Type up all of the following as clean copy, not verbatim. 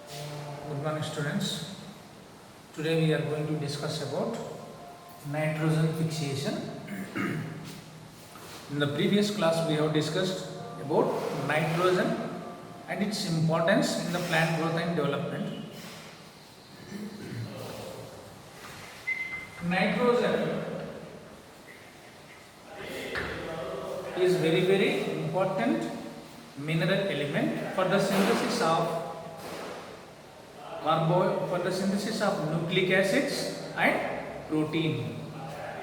Good morning, students. Today we are going to discuss about nitrogen fixation. In the previous class, we have discussed about nitrogen and its importance in the plant growth and development. Nitrogen is very important mineral element for the synthesis of for the synthesis of nucleic acids and protein.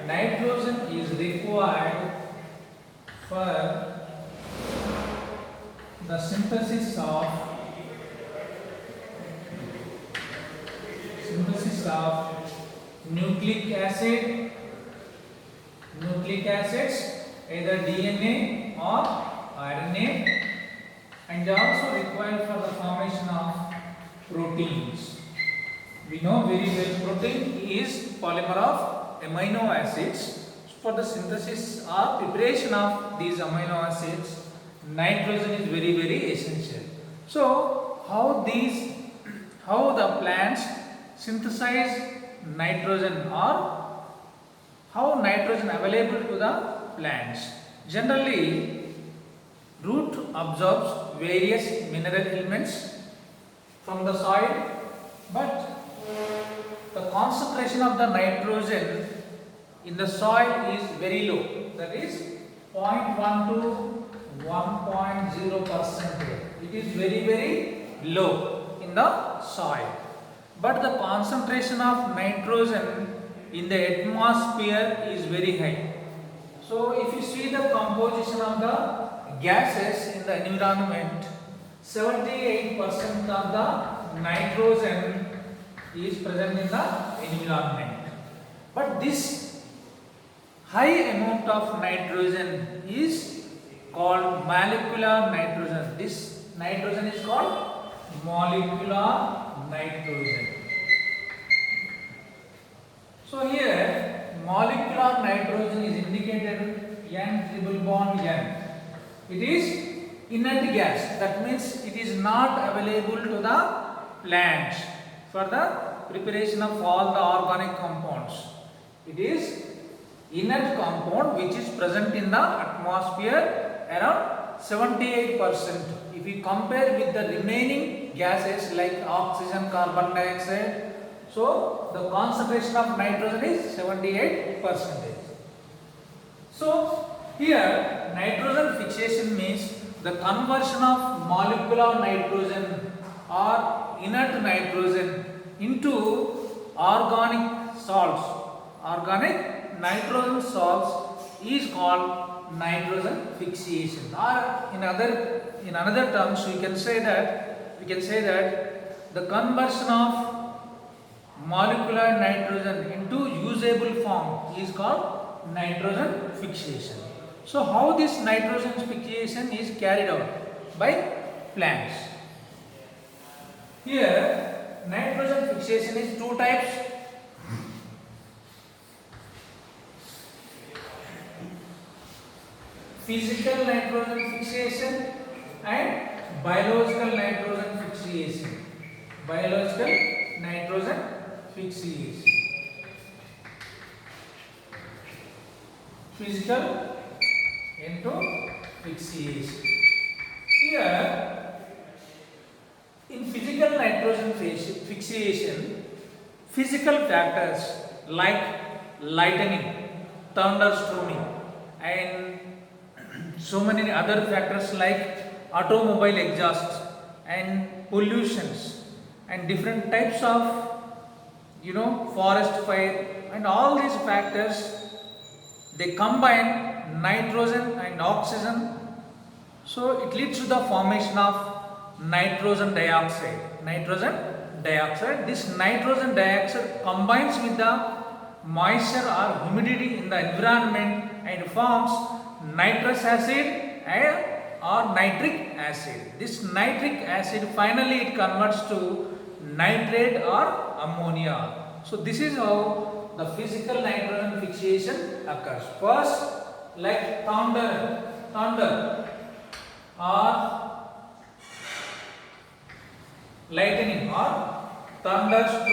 Nitrogen is required for the synthesis of nucleic acids, either DNA or RNA, and also required for the formation of proteins. We know very well protein is polymer of amino acids. For the synthesis or preparation of these amino acids, nitrogen is very essential. So how the plants synthesize nitrogen, or how nitrogen available to the plants? Generally, root absorbs various mineral elements from the soil, but the concentration of the nitrogen in the soil is very low, that is 0.1 to 1.0%. It is very low in the soil, but the concentration of nitrogen in the atmosphere is very high. So if you see the composition of the gases in the environment, 78% of the nitrogen is present in the environment. But this high amount of nitrogen is called molecular nitrogen. This nitrogen is called molecular nitrogen. So here molecular nitrogen is indicated N triple bond N. It is inert gas, that means it is not available to the plants for the preparation of all the organic compounds. It is inert compound which is present in the atmosphere around 78%. If we compare with the remaining gases like oxygen, carbon dioxide, so the concentration of nitrogen is 78%. So here nitrogen fixation means the conversion of molecular nitrogen or inert nitrogen into organic salts. Organic nitrogen salts is called nitrogen fixation. Or in another terms, we can say that the conversion of molecular nitrogen into usable form is called nitrogen fixation. So how this nitrogen fixation is carried out? By plants. Here nitrogen fixation is two types. Physical nitrogen fixation and biological nitrogen fixation. Biological nitrogen fixation. Physical into fixation. Here in physical nitrogen fixation, physical factors like lightning, thunderstorming, and so many other factors like automobile exhausts and pollutions and different types of forest fire, and all these factors, they combine nitrogen and oxygen, so it leads to the formation of nitrogen dioxide. This nitrogen dioxide combines with the moisture or humidity in the environment and forms nitrous acid or nitric acid. This nitric acid finally it converts to nitrate or ammonia. So this is how the physical nitrogen fixation occurs. First, like thunder or lightning or thunderstorm.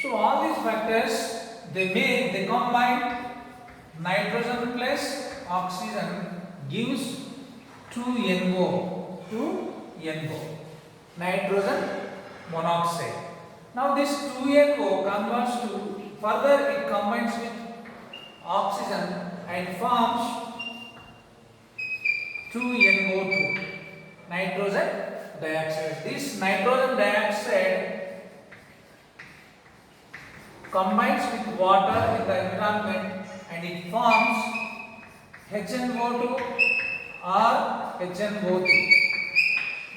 So all these factors they combine nitrogen plus oxygen gives 2NO, nitrogen monoxide. Now this 2NO converts to, further it combines with oxygen and forms 2NO2, nitrogen dioxide. This nitrogen dioxide combines with water in the environment and it forms HNO2 or HNO3.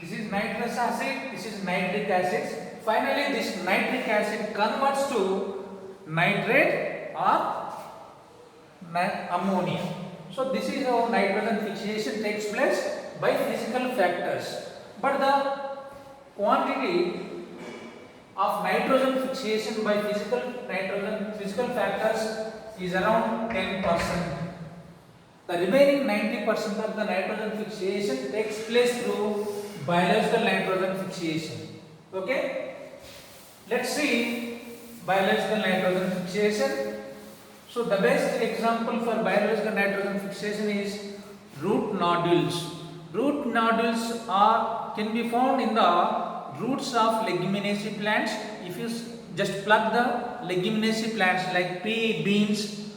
This is nitrous acid, this is nitric acid. Finally, this nitric acid converts to nitrate or ammonia. So this is how nitrogen fixation takes place by physical factors. But the quantity of nitrogen fixation by physical factors is around 10%. The remaining 90% of the nitrogen fixation takes place through biological nitrogen fixation. Okay? Let's see biological nitrogen fixation. So the best example for biological nitrogen fixation is root nodules. Root nodules can be found in the roots of leguminaceae plants. If you just pluck the leguminaceae plants like pea, beans,